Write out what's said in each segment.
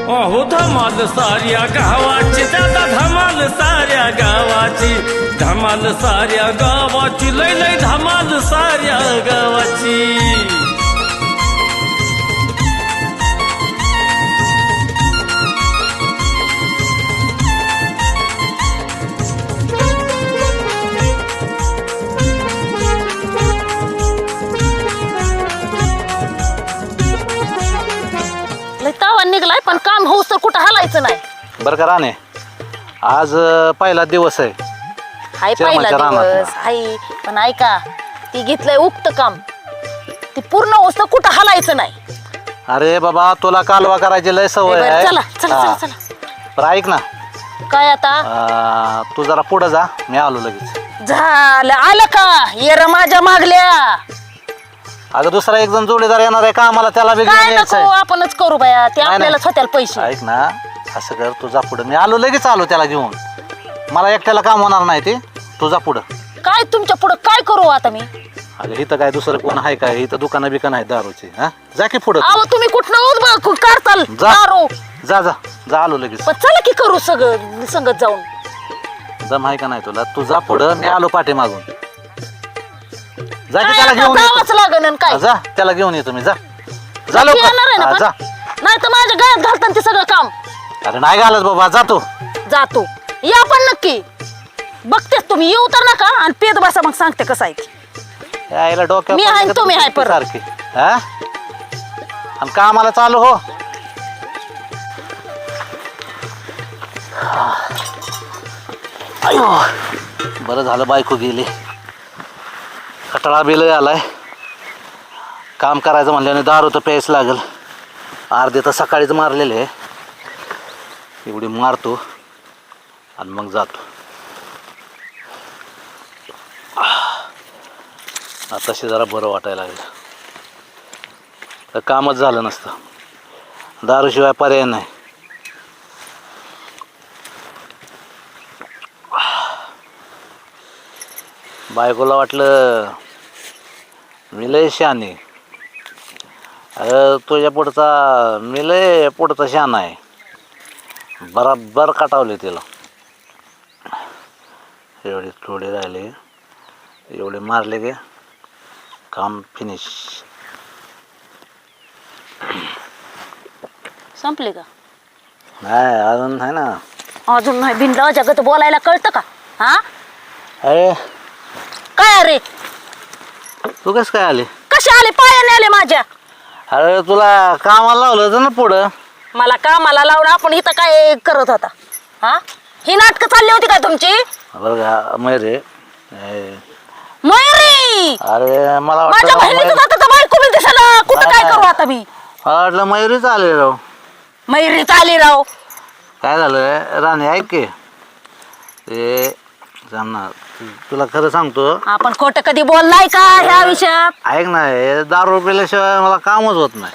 अहो धमाल साऱ्या गावाची दादा धमाल साऱ्या गावाची धमाल साऱ्या गावाची लय लय धमाल साऱ्या गावाची तावा निघलाय पण काम होऊस तर कुठं हलायचं नाही. बरं का राणे, आज पहिला दिवस आहे. हाय पहिला दिवस हाय, पण ऐका ती घेतलंय उक्त काम, ती पूर्ण होऊस तर कुठं हलायचं नाही. अरे बाबा, तुला कालवा करायची लय सवय आहे. चला चला चला चला. बरं ऐक ना, काय आता तू जरा पुढे जा, मी आलो लगेच. झालं आलं का येर माझ्या मागल्या. अगं दुसरा एक जण जोडीदार येणार आहे का आम्हाला, त्याला बी घेऊन काय नको यायचंय. आपणच करू बाया, ते आपल्यालाच होत्याला पैसे. ऐक ना, असं कर, तुझा पुढं मी आलो लगेच, आलो त्याला घेऊन. मला एकट्याला काम होणार नाही, ते तुझा पुढं. काय तुमच्या पुढं काय करू आता मी? अगं इथं काय दुसरं कोण आहे काय? इथं दुकानं बिकान आहे दारूची. हा जा की पुढं. अहो तुम्ही कुठनं करताल जा. दारू? जा जा जा, आलो लगेच. पण चला की करू सगळं संगत जाऊन. दम आहे का नाही तुला? तुझा पुढं, मी आलो पाठी मागून. जा की काय त्याला आता घेऊन जावंच येतो. लागन आणि काय? जा त्याला घेऊन येतो मी. जा जा नक्की येणार आहे लवकर. ना हा, पण? जा. नाही तर माझ्या गळ्यात घालताना ते सगळं काम. अरे नाही घालत बाबा, जातो. जातो या पण नक्की. बघतेच तुम्ही, येऊ तर नका आणि पेत बसा, मग सांगते कसं आहे ते. यायला डोक्यावर मी आहे, पडलं का तुम्ही आहे परत. सारखी. हा आणि कामाला चालू हो. अयो, बरं झालं बायको गेली. कटाळा बिल आलाय. काम करायचं म्हणल्याने दारू तर प्यायच लागेल. अर्धे तर सकाळीच मारलेले आहे. एवढी मारतो आणि मग जातो. आताशी जरा बरं वाटायला लागलं. तर कामच झालं नसतं. दारूशिवाय पर्याय नाही. बायकोला वाटलं मी लय शहाणी. अरे तुझ्या पुढचा मी लय पुढचा शहाणा आहे. बराबर काटावले तिला. एवढे थोडे राहिले, एवढे मारले गे, काम फिनिश. संपले का? नाही अजून आहे ना. अजून नाही. बिनला जगत बोलायला कळतं का? हा अरे काय? अरे तू कसं काय आली? कसे आले? पायाने आले माझ्या. अरे तुला कामाला लावलं होतं ना पुढं. मला कामाला लावून आपण इथं काय करत होता? हा ही नाटकं चालली होती काय तुमची? बरं का मयुरी? मयुरी, अरे मला माझ्या बहिणीचं वाटलं जातं बायको बी दिसेना. कुठं काय करू आता मी? मला वाटलं मयुरीच आले राव. मयुरी आली राव. काय झालं राणी, ऐक की ते जाणार. तुला खरं सांगतो, आपण खोटं कधी बोललाय का ह्या विषयात? ऐक ना, हे दारू पिल्याशिवाय मला कामच होत नाही.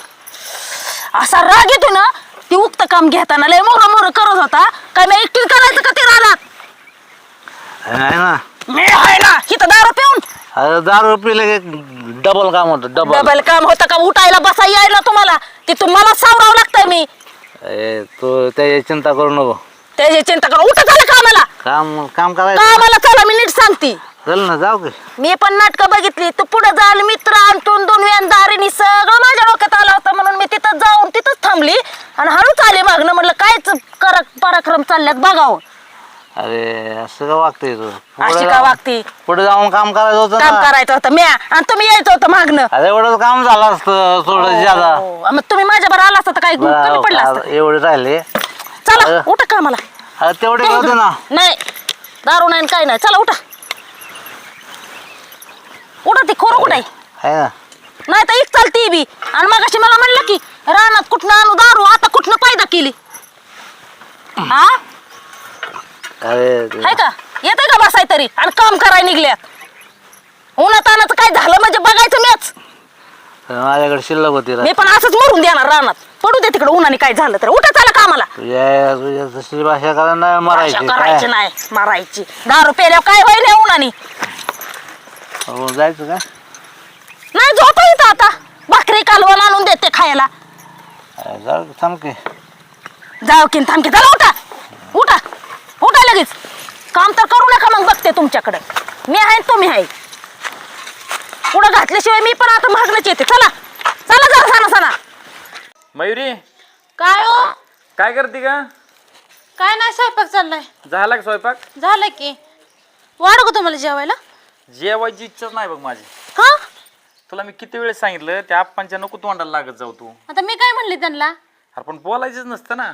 असा राग येतो ना, ती उक्त काम घेताना लय मोर मोर करत होता. काय मी एकटी करायचं का ते रानात? आहे ना, मी आहे ना इथं दारू पिऊन. अरे दारू पिले की डबल काम होतं. डबल काम होतं का? उठायला बसा यायला तुम्हाला ते तुम्हाला सावरावं लागतंय. मी तू त्याची चिंता करू नको. त्याची चिंता करू. उठा झालं कामाला. काम काम करायचं. कामाला चला, मी नीट सांगते. चल ना, जाऊ की. मी पण नाटकं बघितली. तू पुढे जाल मित्र आणतून दोन दारीनी सगळं माझ्या डोक्यात आलं होतं, म्हणून मी तिथं जाऊन तिथंच थांबली आणि हळूच आले मागणं. म्हटलं कायच पराक्रम चालल्यात बघावं. अरे असं का वागते तू? अशी का वागती? पुढे जाऊन काम करायचं होतं काम ना. करायचं होतं म्या, आणि तुम्ही यायचं होतं मागणं. अरे एवढं काम झालं असतं थोडं ज्यादा. हो, मग तुम्ही माझ्या बरं आला असता तर काही कमी पडलं असतं. एवढे राहिले. चला उठा कामाला. अरे तेवढे होते ना. नाही दारू नाही काय नाही. चला उठा उठा. ती खोरं कुठं आहे? आहे ना. नाही तर एक चालती बी. आणि मग अशी मला म्हणलं की रानात कुठनं आणू दारू, आता कुठनं पैदा केली. हा अरे आहे का? येते का बसाय तरी आणि काम करायला निघल्यात. उन्हात आणाचं काय झालं म्हणजे बघायचं मॅच. माझ्याकडे शिल्लक होती मी पण असंच मरून देणार रानात. पडू दे तिकडे उन्हाने काय झालं तर. उठा चला कामाला. तुझ्या तशी भाषा करायला मारायची अशा करायची नाही, मारायची. दारू पेल्यावर काय होईल या उन्हाने? हो जायचं का? नाही झोपा इथं आता. भाकरी कालवण आणून देते खायला. जाऊ थांब की. जाऊ की थांब की चला उठा उठा उठा लगेच काम तर करू नका मग बघते तुमच्याकडे मी आहे तुम्ही आहे पुढं घातल्याशिवाय मी पण आता मागणंच येते चला चला जरा सणा सणा मयुरी काय हो काय करते का? काय नाही स्वयंपाक चाललाय. झाला का स्वयंपाक? झालं की वाढ गो तुम्हाला जेवायला. जेवायची इच्छाच नाही बघ माझी. हा तुला मी किती वेळेस सांगितलं त्या आप्पांच्या नको तोंडाला लागत जाऊ तू. आता मी काय म्हणले त्यांना? अरे पण बोलायचंच नसतं ना.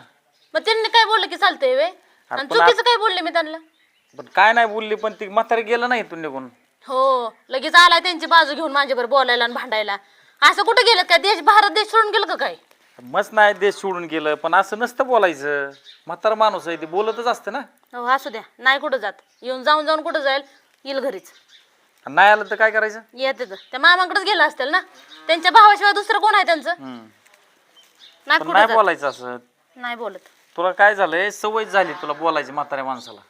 मग त्यांनी काय बोललं की चालतंय वे आणि चुकीचं काय बोलले मी त्यांना? पण काय नाही बोलली पण ती म्हातारी गेलं नाही तू निघून. हो लगेच आलाय त्यांची बाजू घेऊन माझ्याबरोबर बोलायला आणि भांडायला. असं कुठं गेलं काय? देश भारत देश सोडून गेलं का काय? मस्त नाही देश सोडून गेलं पण असं नसतं बोलायचं. म्हातारा माणूस आहे ते बोलतच असतं ना. हो असू द्या नाही कुठं जात येऊन जाऊन जाऊन कुठं जाईल येईल घरीच. नाही आलं तर काय करायचं? येते तर त्या मामाकडेच गेलं असतील ना. त्यांच्या भावाशिवाय दुसरं कोण आहे त्यांचं? नाही पण कुठं नाही जात. बोलायचं असं. नाही बोलत. तुला काय झालंय सवय झाली तुला बोलायची म्हाताऱ्या माणसाला.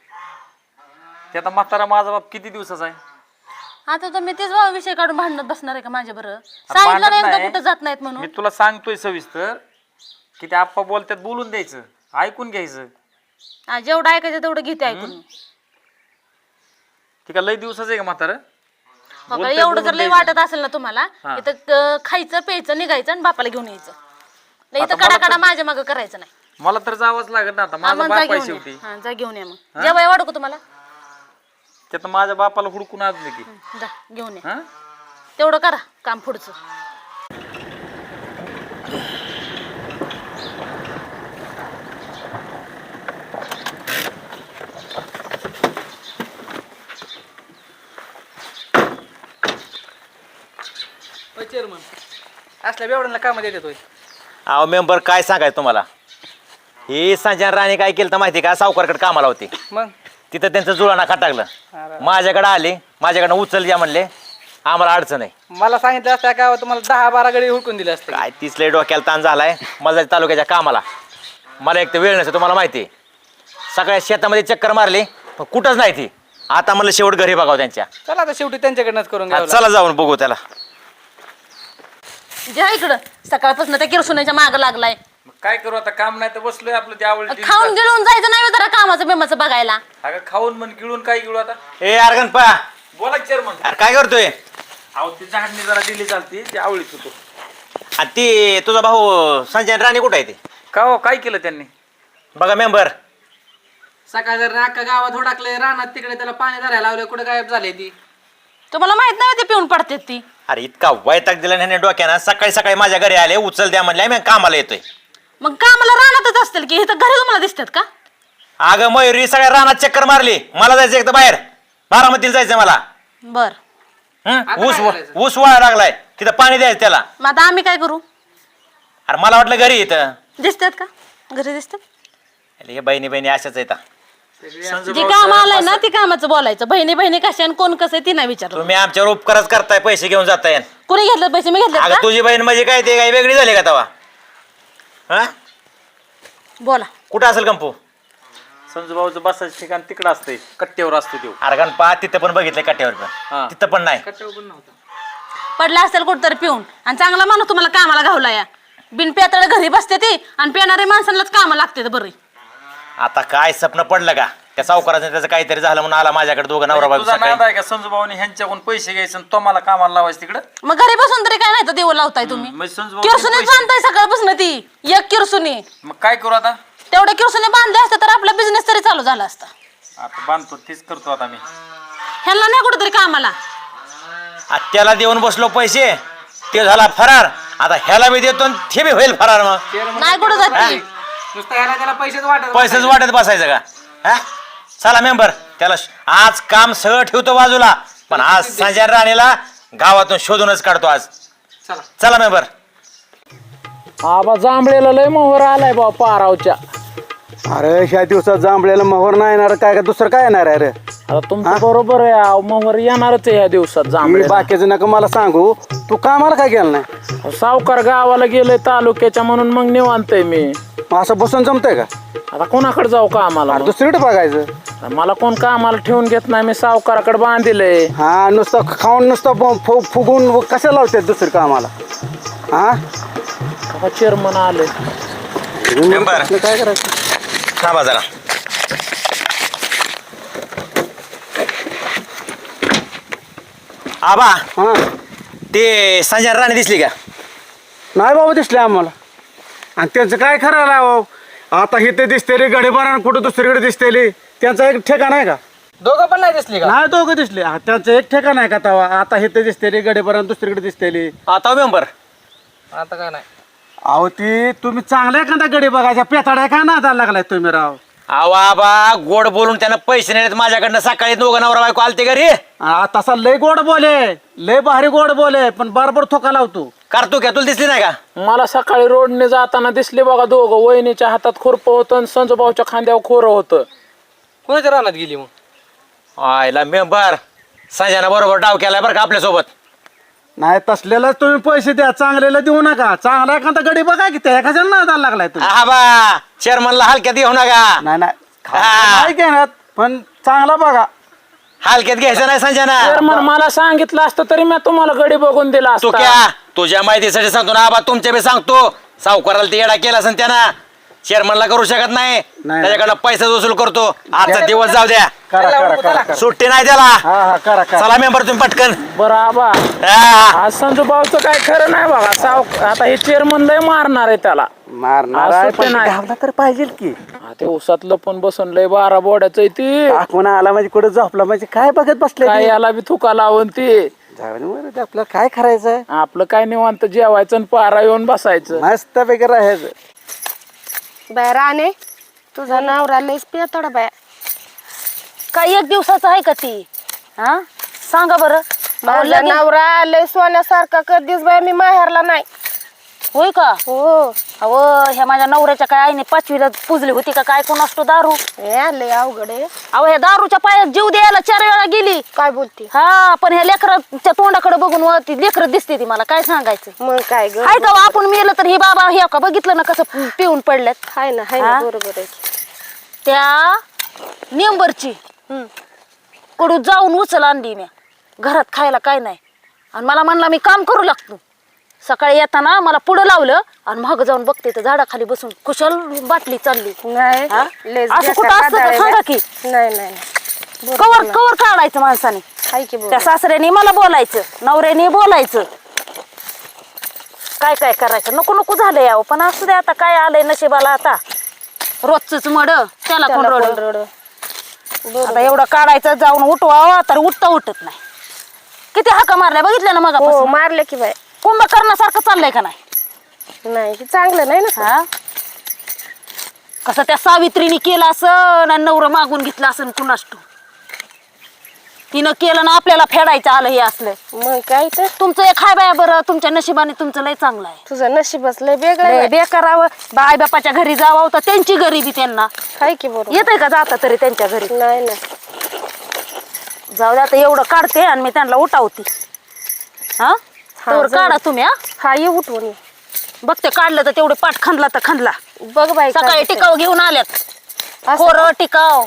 ते आता म्हातारा माझा बाप किती दिवसाचा आहे? आता तर मी तेच विषय काढून भांडत बसणार आहे का माझ्या बरं? सांगितलं ना एकदा कुठं जात नाहीत मी म्हणून. तुला सांगतोय सविस्तर की ते आप्पा बोलतात बोलून द्यायचं ऐकून घ्यायचं. हा, जेवढं ऐकायचं तेवढं घेते ऐकून. ती का लय दिवसाचं आहे का म्हातारं? हो का, एवढं जर लय वाटत असेल ना तुम्हाला इथं खायचं प्यायचं निघायचं आणि बापाला घेऊन यायचं. लय इथं कडा कडा माझ्या मागं करायचं नाही. मला तर जावंच लागत ना आता हा, माझा मग जा बाप आहे घेऊन शेवटी. या. हा, जा घेऊन या मग. जेवाय वाढू का तुम्हाला? त्यात माझ्या बापाला हुडकून आणले की. जा घेऊन या. हा तेवढं करा काम पुढचं. असल्या बेवड्यांना कामात येतोय. अहो मेंबर काय सांगायचं तुम्हाला. ही संजय राणे काय केलं तर माहिती का सावकारकडे कामाला होती. मग तिथं त्यांचं जुळाना खटाकलं. माझ्याकडे आले माझ्याकडनं उचल द्या म्हणले आम्हाला अडचण आहे. मला सांगितलं असतं का तुम्हाला 10-12 गडी हुडकून दिले असते. काय तिसले डोक्याला ताण झालाय मला तालुक्याच्या कामाला. मला एक तर वेळ नसते तुम्हाला माहिती आहे. सगळ्या शेतामध्ये चक्कर मारली पण कुठंच नाही ती. आता म्हणलं शेवट घरी बघावं त्यांच्या. चला आता शेवटी त्यांच्याकडनंच करून हा, घ्यावं. चला जाऊन बघू त्याला. जे इकडं सकाळपासून त्या किरसुनाच्या मागं लागलाय. मग काय करू आता काम नाही तर बसलोय आपलं ते आवडली. खाऊन गिळून जायचं नाही जरा कामाचं बिमाचं बघायला. अगं खाऊन म्हण गिळून काय गिळू आता. ए अर्गन पा बोला चेअरमन. अरे काय करतोय? अहो ती झाडणी जरा दिली चालती ती आवडीत होतो. आणि ती तुझा भाऊ संजय राणे कुठं आहे ते? का हो काय केलं त्यांनी? बघा मेंबर सकाळ जर अख्खा गावात हुडकले रानात तिकडे त्याला पाणी धरायला लावले कुठे गायब झाले ती. तुम्हाला माहित नाही ते पिऊन पडतात ती. अरे इतका वैताग दिला ह्याने डोक्यानं. सकाळी सकाळी माझ्या घरी आले उचल द्या म्हणले मी कामाला येतोय. मग कामाला रानातच असतील की इथं घरी तुम्हाला दिसतात का? अगं मयुरी सगळ्या रानात चक्कर मारली. मला जायचं एकदा बाहेर बारामतीला जायचं मला. बर ऊस ऊस वाळा लागलाय तिथं पाणी द्यायचं त्याला. मग आता आम्ही काय करू? अरे मला वाटलं घरी इथं. दिसतात का? घरी दिसतात. हे बहिणी बहिणी अशाच येतात. जे काम आलंय ना ते कामाचं बोलायचं. बहिणी बहिणी कशा आणि कोण कसं आहे ती नाही विचारलं. तुम्ही आमच्यावर उपकारच करताय पैसे घेऊन जाताय. कोणी घेतलं पैसे? मी घेतले अगं तुझी बहीण म्हणजे काय ते काही वेगळी झाली का तवा? हा बोला. कुठं असेल कंपू? संजू भाऊचं बसायचं ठिकाण तिकडं असतंय कट्ट्यावर असतो तो. अरे गणपा तिथं पण बघितलंय कट्ट्यावर पण तिथं पण नाही. पडला असेल कुठतरी पिऊन आणि चांगला माणूस तुम्हाला कामाला घावला या. बिन प्यातळ घरी बसते ती आणि पिणारी माणसांनाच कामं लागते बरं. आता काय स्वप्न पडलं का त्या सावकाराचं त्याचं काहीतरी झालं म्हणून आला माझ्याकडे दोघं नवरा बायको तुझा सकाळी. नाद आहे का संजू भाऊनी ह्यांच्याकडून पैसे घ्यायचे आणि तो मला कामाला लावायचं तिकडं? मग घरी बसून तरी काय नाही तर देऊ लावताय तुम्ही. मग संजू भाऊ किरसुनी बांधताय सकाळपासून ती एक किरसुनी. मग काय करू आता? तेवढे किरसुनी बांधले असते तर आपला बिझनेस तरी चालू झाला असता. आता बांधतो तीच करतो आता मी. ह्यांना नाही कुठेतरी कामाला. त्याला देऊन बसलो पैसे ते झाला फरार. आता ह्याला बी देतो आणि ते बी होईल फरार. मग नाही कुठं जाते. नुसतं ह्याला त्याला पैसेच वाटत. पैसेच वाटत बसायचं का? हा चला मेंबर त्याला आज काम सगळं ठेवतो बाजूला पण आज संजय राणेला गावातून शोधूनच काढतो आज. चला मेंबर. आबा जांभळेला लय मोहर आलाय बा पारावच्या. अरे ह्या दिवसात जांभळ्याला मोहर नाही येणार काय का दुसरं काय येणार आहे रे? आता तुमचं बरोबर आहे अहो, मोहर येणारच आहे ह्या दिवसात मी जांभळे. बाकीचं नका मला सांगू. तू कामाला काय गेला नाही? सावकार गावाला गेलोय तालुक्याच्या म्हणून मग निवांतय मी. मग असं बसून जमतंय का? आता कोणाकडे जाऊ कामाला? अरे दुसरीकडे बघायचं. मला कोण कामाला ठेवून घेत नाही. मी सावकाराकडे बांधिलंय. हा नुसतं खाऊन नुसतं फुगून कसं लावतात दुसरी कामाला? हा चेअरमन आले. मेंबर काय करायचं? थांबा जरा. आबा हा ते संजय राणे दिसली का? नाही बाबा दिसले आम्हाला. आणि त्यांचं काय खरं राव, आता इथे दिसते रे गडेबारा, कुठं दुसरीकडे दिसतेली. त्यांचा एक ठिकाण आहे का? दोघं पण नाही दिसली का? नाही दोघं दिसले. त्यांचं एक ठिकाण आहे का तवा? आता इथे दिसते रे गडेबारा, दुसरीकडे दिसतेली. आता मेंबर आता काय नाही. अहो ती तुम्ही चांगल्या एखादा गडी बघायच्या पेताड्या का नादाला लागलाय तुम्ही राव? अहो आबा गोड बोलून त्यानं पैसे नेलेत माझ्याकडनं. सकाळी दोघं नवरा बायको आलते घरी. तसा लय गोड बोले, लय भारी गोड बोले, पण बरोबर थोका लावतो. करतो का? तुला दिसली नाही का? मला सकाळी रोडने जाताना दिसले बघा दोघं. वहिनीच्या हातात खुरपं होतं आणि संजूभाऊच्या खांद्यावर खोरं होतं. कोणाच्या रानात गेली मग? आयला मेंबर संजयना बरोबर डाव केलाय बरं का आपल्यासोबत. नाही तसलेला तुम्ही पैसे द्या, चांगल्याला देऊ नका. चांगला एखादा गडी बघा की त्या एखाद्या नादाला लागलाय तुम्ही. आबा चेअरमनला हलक्यात घेऊ नका. नाही नाही हा. नाही घेणार, पण चांगला बघा. हलक्यात घ्यायचं नाही संजना. चेअरमन मला सांगितलं असतं तरी मी तुम्हाला गडी बघून दिला तू असता. क्या तुझ्या माहितीसाठी सांगतो ना आबा, तुमच्या बी सांगतो. सावकाराला ते येडा केला असेल त्यानं. चेअरमनला करू शकत नाही, त्याच्याकडनं पैसा वसूल करतो. आजचा दिवस जाऊ द्या, करा करा करा करा. सुट्टी नाही त्याला. हा हा करा करा. चला मेंबर तुम्ही पटकन. बरं आबा हा. आज संजूभाऊचं काय खरं नाही बघा. आता हे चेअरमन लय मारणार आहे त्याला. मारणार असं आहे, ते पण नाही. गावला तर पाहिजे की. हा, ते उसात लपून बसून लय 12 बोड्याचं आहे ती. टाकून आला म्हणजे कुठं झोपला म्हणजे काय बघत बसले काय ते? याला बी थुका लावून ती. जाऊ दे बरं, ते आपल्याला काय करायचंय? आपलं काय निवांत जेवायचं आणि पारा येऊन बसायचं. मस्त पैकी राहायचं. बाय राणे, तुझा नवरा लयच पिया बाया. काय एक दिवसाचं आहे का ती? हा सांगा बरं. अहो, माझा लगीन- नवरा लय सोन्यासारखा कधीच बाय मी माहेरला नाही. होय का? हो अहो ह्या माझ्या नवऱ्याच्या काय आईने 5वीला पुजली होती का काय कोण असतो दारू. हे लय अवघड आहे. अहो ह्या दारूच्या पायात जीव द्यायला 4 वेळा गेली. काय बोलती? हा पण ह्या लेकराच्या तोंडाकडे बघून ती लेकरं दिसते ती मला. काय सांगायचं? मग काय ग? हाय का आपण मेलं तर हे बाबा हे का बघितलं ना कसं पिऊन पडल्यात. हाय ना हाय ना, हा? बरोबर आहे. त्या नेंबरची कडू जाऊन उचल आणली मी. घरात खायला काय नाही आणि मला म्हणला मी काम करू लागतो. सकाळी येताना मला पुढं लावलं आणि माग जाऊन बघते तर झाडाखाली बसून कुशल बाटली चालली. नाही हा? लयच असं बेकार कुठं असतं का? काढायला. सांगा की. नाही नाही कवर कवर काढायचं माणसाने. हाय की त्या बरोबर. सासऱ्याने मला बोलायचं, नवऱ्याने बोलायचं. काय काय करायचं नको नको झालंय यावं. पण असू दे, आता काय आलंय नशिबाला. आता रोजच मड त्याला कोण त्याला रड. कोण रड. आता एवढं काढायचं जाऊन उठवावा तर उठता उठत नाही. किती हाका मारल्या बघितल्या ना मग. हो मारले की बाय. कुंभकर्णासारखं चाललंय का नाही? नाही हे चांगलं नाही ना. हा कसं त्या सावित्रीने केलं असं आणि नवरं मागून घेतलं असं कुणास ठाऊक. तिनं केलं ना आपल्याला फेडायचं आलं हे असलं. मग काय तर तुमचं एक हाय बाया बरं. तुमच्या नशिबाने तुमचं लय चांगलं आहे. तुझं नशीबच लय वेगळं लय आहे. बेकारावं. बाय बापाच्या घरी जावं तर त्यांची गरिबी त्यांना हाय की बरोबर. येतंय का जाता तरी त्यांच्या घरी. नाही ना जाऊ द्या आता एवढं काढते आणि मी त्यांना उठावते. हा तर जाऊ काढा दे. तुम्ही. हा हा ये उठवून ये. बघते काढलं तर तेवढे पाठ खणला तर खणला. बघ बाई काय सकाळी दिसतंय. टिकाव घेऊन आल्यात. असं खोरं टिकाव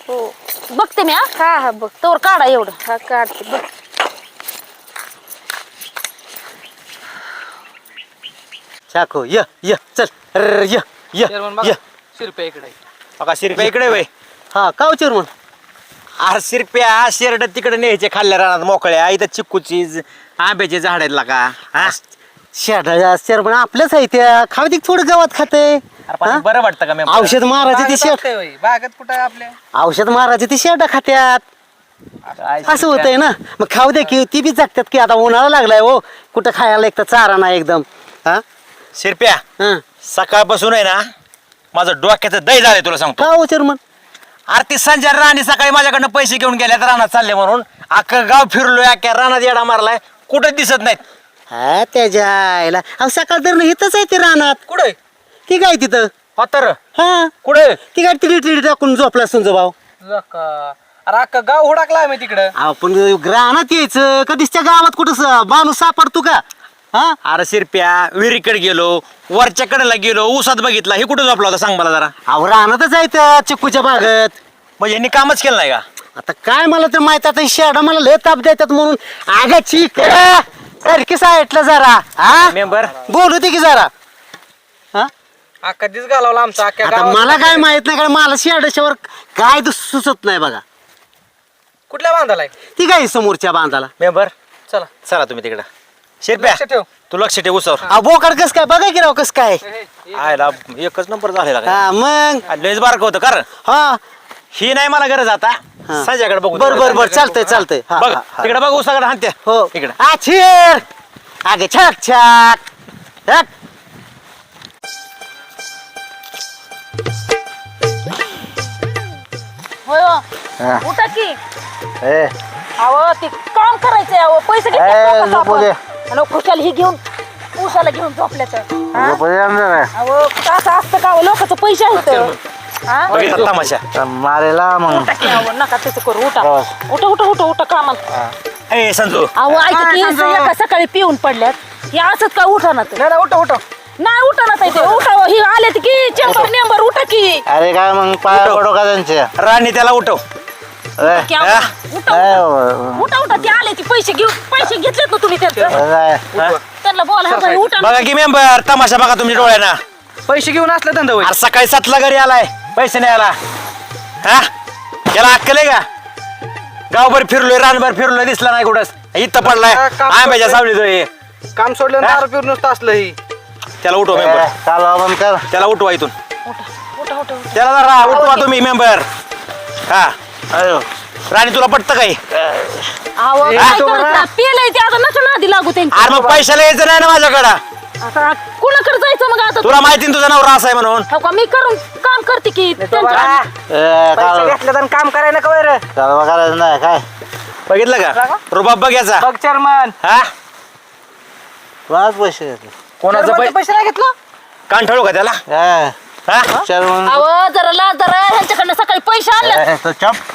हो. बघते मी. हा हा बघ. तर काढा एवढं. हा काढते बघ. चाको य य चल अरे, य य चेअरमन य बघा, शिरप्या इकडे. बघा शिरप्या इकडे वय. हा काव चिरमन. अरे शिरप्या शेरड तिकडे न्यायचे खाल्ल्या रानात मोकळ्या. इथं चिक्कूची आंब्याची झाड आहेत का? हा? शेडा चिरमन आपल्याच आहे त्या. खाऊ दे थोडं गावात खाते. अरे पण बरं वाटतं का मेंबर? औषध मारायचे ते बागेत शेड. असतंय होय. बागेत कुठं आहे आपल्या? औषध मारायचे ते शेडा खात्यात. काय असं होतंय ना. मग खाऊ दे की ती बी जगतात की. आता उन्हाळा लागलाय हो. कुठं खायला एक तर चारा नाही एकदम. हा शिरप्या हा सकाळपासून आहे ना माझं डोक्याचं दही झालंय तुला सांगतो. का हो चिरमन? अरे ती संजय राणी सकाळी माझ्याकडनं पैसे घेऊन गेल्यात रानात चालले म्हणून. अख्खं गाव फिरलोय, अख्ख्या रानात येडा मारलाय. कुठं दिसत नाहीत. हा त्याच्या आईला. अहो सकाळ तर इथंच आहे ते रानात. कुठे ती काय तिथं? हो तर हा कुठे? ती काय टिडी टिडी टाकून झोपला तुझा भाऊ. जका. अरे अख्खा गाव हुडाकलाय मी तिकडं. आपण रानात यायचं कधीच त्या गावात कुठं माणूस सापडतो का? हा अरे शिरप्या विहिरीकडे गेलो, वरच्या कडेला गेलो, ऊसात बघितला. हे कुठं झोपला होता सांग मला जरा. अहो रानातच आहे त्या चिक्कूच्या बागत. म्हणजे यांनी कामच केलं नाही का? आता काय मला तर माहित. आता शेडा मला लय ताप देतात म्हणून. आगाची सारखी साईटला जरा. हा मेंबर बोलू दे की जरा. हा अख्खा दिस घालवला आमचा अख्ख्या आता गावात. मला काय माहित नाही कारण मला शेरडेशावर काय सुचत नाही बघा. कुठल्या बांधालाय ती काय समोरच्या बांधाला मेंबर चला चला तुम्ही तिकडं शिरप्या लक्ष ठेव. तू लक्ष ठेव उसावर बोकड कस काय बघा की राव कस काय. आयला एकच नंबर झालेला काय हा मग लयच बारक होतं कारण हा ही नाही मला गरज आता संजयकडे बघू बर चालतंय चालतंय. हा, बघ हा, हा. तिकडे बघ उसाकडे हाणते हो इकडे आछीर अगे छाक छाक हट. होय हो. हा. उठा की ए, अहो ते काम करायचंय अहो पैसे झोपू दे. आणि खुशाल ही घेऊन उसाला घेऊन झोपल्या तर हा? झोपू दे आमचं अहो असं असतं का लोकांचं पैसे आहेत हा? बघितला तमाशा काय. मारेला मग उठा की अहो नका त्याचं करू उठा हो. उठा उठा उठा उठा कामाला ए संजू अहो ऐका की एका सकाळी पिऊन पडल्यात हे असंच काय उठा ना तर नाही उठा नाही उठा ना ते उठा ही आले की चेंबर नेंबर उठा की अरे काय मग पाया पडो का त्यांच्या राणी त्याला उठव ए, की अहो, उठा ए, उठा उठा ते आले ते पैसे घेतलेत ना तुम्ही त्यांचं ए, त्यांना बोला हा बाई, उठा ना. बघा की मेंबर तमाशा बघा तुमच्या डोळ्याना पैसे घेऊन असलं धंदा होईल. आज सकाळी 7ला घरी आलाय पैसे नाही आला हा याला अक्कल आहे का गावभर फिरलोय रानभर फिरलोय दिसला नाही कुठंच इथं पडलाय काम आंब्याच्या करतोय. सावलीत काम सोडलं हा? दारू पिऊन नुसतं असलं ही त्याला उठवा मेंबर चालवा बंद कर. त्याला उठवा इथून उठा उठा उठा त्याला जरा उठवा तुम्ही मेंबर हा अयो राणी तुला पटतं काही अहो काय हा? करता पियलंय ते आता नसून आधी लागू त्यांची अरे मग पैशाला यायचं नाही ना माझ्याकडं आता कुणाकडे जायचं मग आता तुला माहिती ना तुझा नवरा असा आहे म्हणून हो का मी करून काम करते की त्यांच्या ए, काल- घेतलं तर काम करायला का बरं कालवा करायचं नाही काय बघितलं का रुबाब बघायचा बघ चेअरमन हा कोणाच पैसे घेतले कोणाचं पैसे नाही घेतलं कान ठळू का त्याला ए, हा चेअरमन अहो जरा लाज जरा ह्यांच्याकडनं सकाळी पैसे आणले ए, तो चप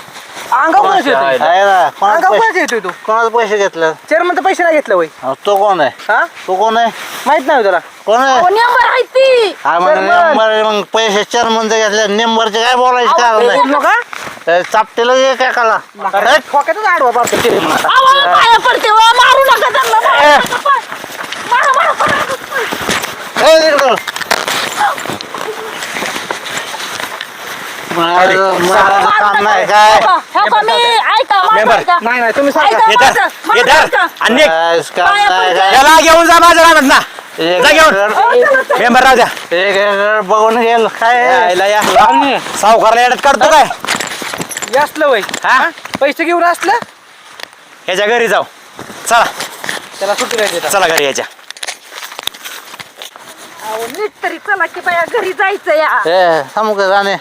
अंगावर येतोय आहे ना कोणाच अंगावर पैसे येतोय तू कोणाच पैसे घेतले चेअरमन तर पैसे नाही घेतलं वय तो कोण आहे हा तो कोण आहे माहित नाही तुला कोण आहे अहो नेंबर आहे ती हा मग नेंबर मग पैसे चेअरमनचे घेतले नेंबरचे काय बोलायचं कारण नाही चापटेला ये काय काला खोक्यातच आडवा पाडतो चेअरमन अहो पाया पडते हो, मारू नका त्यांना मारू नका, मारा, मारा, मारा. काम नाही काय हो का, मी ऐका माझं मेंबर. ऐका. नाही नाही तुम्ही ऐका हे धर, माझं, हे माझं धर. ऐका. आणि निघ. काम पाया नाही पडते. काय त्याला घेऊन जा माझ्या रानात ना जा घेऊन मेंबर राहू द्या एक बघून गेल काय यायला या सावकारला येड्यात काढतो काय हे असलं वय हा पैसे घेऊन असलं याच्या घरी जाऊ चला त्याला सुट्टी नाही देत चला घरी याच्या अहो, नीट तरी चला की बाया घरी जायचं या ए थांबू का जाणे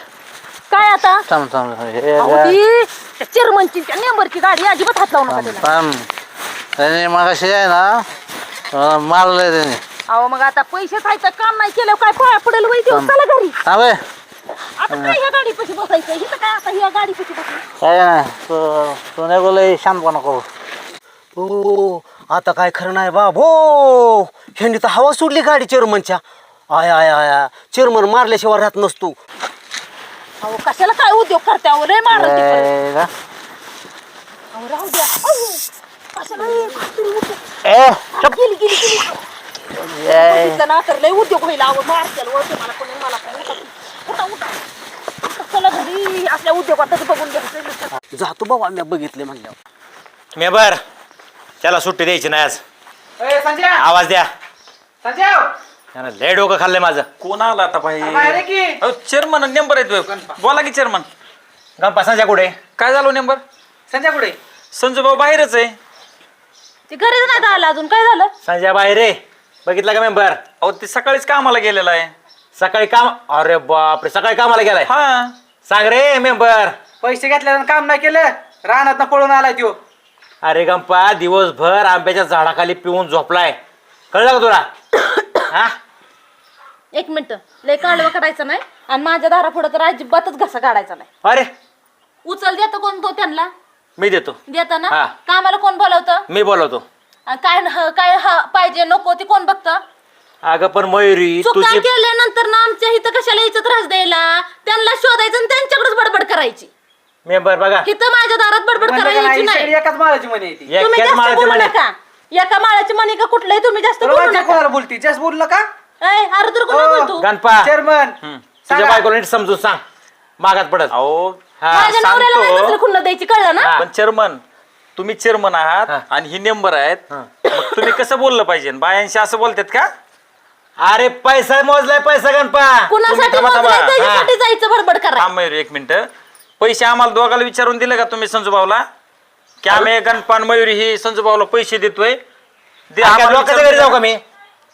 काय आता थांब थांब अहो, ती त्या चेअरमनची त्या नेंबरची गाडी अजिबात हात लावू नका त्याला थांब त्याने मगाशी आहे ना मारलंय त्याने अहो मग आता पैसे खायचं काम नाही केलं काय पाया पडेल वय देऊ चला घरी थांबे आता काय ह्या गाडी पशी बसायचं हिथं काय आता ह्या गाडी पशी बसायचं काय नाही तू नाही बोल शांतपणा करू हो आता काय खरं नाही बाबो ह्यांनी तर हवा सोडली गाडी चेअरमनच्या आय आय आय चेअरमन मारल्याशिवाय राहत नसतो अहो कशाला काय उद्योग करते अहो लय मारत ते परत. ए, का? अहो राहू द्या अहो, कशाला हे काहीतरी उद्योग ए, गेली गेली गेली ए, बघितलं ना तर लय उद्योग होईल अहो मारत्याला वळते मला कोणी मला काय उठा उठा उठा चला घरी आपल्या उद्योगातच बघून घ्यायचं जातो बाबा मी बघितले म्हणल्यावर मेंबर त्याला सुट्टी द्यायची नाही आज संजय आवाज द्या संजय त्यानं लय डोकं खाल्लंय माझं कोण आला आता बाहेर आहे भाई की चेअरमन नेंबर येतोय बोला की चेअरमन गप्पा संजय कुठे काय झालं नेंबर संजय कुठे संजू भाऊ बाहेरच आहे ते घरीच नाही आलं अजून काय झालं संजय बाहेर रे बघितलं का मेंबर अहो ते सकाळीच कामाला गेलेला आहे सकाळी काम अरे बापरे सकाळी कामाला गेलाय हा सांग रे मेंबर पैसे घेतल्यानं काम नाही केलं रानात पळून आलाय त्यो अरे गंपा दिवसभर आंब्याच्या झाडाखाली पिऊन झोपलाय कळलं का तुला हा एक मिनिट लय काढवा काढायचं नाही आणि माझ्या दारापुढं तर अजिबातच घसा काढायचा नाही अरे उचल देतं कोण तो त्यांना मी देतो देता ना हा. कामाला कोण बोलवतं मी बोलवतो आणि काय पाहिजे नको ते कोण बघतं अगं पण मयुरी चुका तुझी केल्यानंतर ना आमच्या इथं कशाला यायचं त्रास द्यायला त्यांना शोधायचं आणि त्यांच्याकडेच बडबड करायची मेंबर बघा इथं माझ्या दारात बडबड करायची नाही एकाच माळाची म्हणे ती तुम्ही एकट्याच जास्त माळाचे बोलू म्हणे नका एका माळाची म्हणे का कुठलंही तुम्ही जास्त बोलू नका कोणाला बोलती जास्त बोललं का अरे तर कोण बोलतो गणपा चेअरमन तुझ्या बायकोला नीट समजून सांग मागात पडत अहो माझ्या नवऱ्याला नाही सांगतो. कसलं खुन्ना द्यायची कळलं ना पण चेअरमन तुम्ही चेअरमन आहात आणि ही मेंबर आहेत मग तुम्ही कसं बोललं पाहिजे बायांशी असं बोलतात का अरे पैसा मोजलाय पैसा गणपा कुणासाठी थांबा, थांबा. मोजलंय त्याच्यासाठी जायचं बडबड करा थांब मयूर एक मिनिट पैसे आम्हाला दोघाला विचारून दिले का तुम्ही संजूभाऊला की आम्ही गणपान मयुरी ही संजूभाऊला पैसे देतोय आम्हाला लोकांच्या घरी जाऊ का मी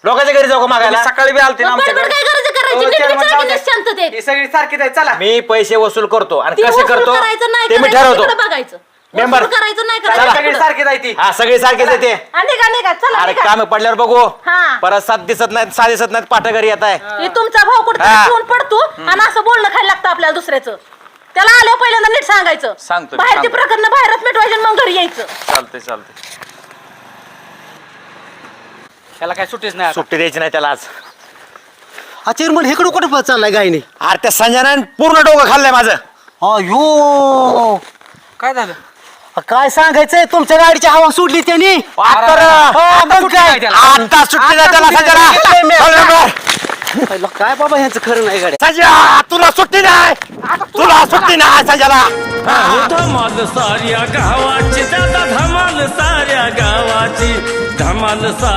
लोकांच्या घरी जाऊ का तुम्ही मागायला सकाळी बी आलते ना बडबड आमच्याकडे काय करायचं करायची हो, नीट chairman विचारा जाऊ की द्या. शांततेत हे सगळी सारखीच आहे चला मी पैसे वसूल करतो आणि ती कसे वसूल करतो करायचं नाही ते मी करायचं ठरवतो तिकडे बघायचं मेंबर. वसूल करायचं नाही चला, करायचं सगळी तिकडं. सारखीच आहे ती हा सगळे सारखेच येते निघा निघा चला अरे निघा. काम पडल्यावर बघू हा. परत 7 दिसत नाहीत 6 दिसत नाहीत पाठ घरी येत आहे हे तुमचा भाऊ कुठे हा. ठेवून पडतो आणि असं बोलणं खायला लागतं आपल्याला दुसऱ्याचं त्याला आल्यावर पहिल्यांदा नीट सांगायचं सांगतो, बाहेरची सांगतो. प्रकरण बाहेरच मिटवायचे आणि मग घरी यायचं चालतंय चालतंय त्याला काय सुट्टीच नाही आता. सुट्टी द्यायची नाही त्याला आज हा चेअरमन इकडं कुठं चाललाय गायने अरे त्या संजनाने पूर्ण डोकं खाल्लंय माझं अयो काय झालं काय सांगायचंय तुमच्या गाडीची हवा सोडली त्यांनी आता सुट्टी नाही त्याला संजना काय बाबा ह्यांचं खरं नाही गाडी संजय तुला सुट्टी नाही तुला सुट्टी नाही संजयला धमाल साऱ्या गावाची दादा धमाल साऱ्या गावाची धमाल साऱ्या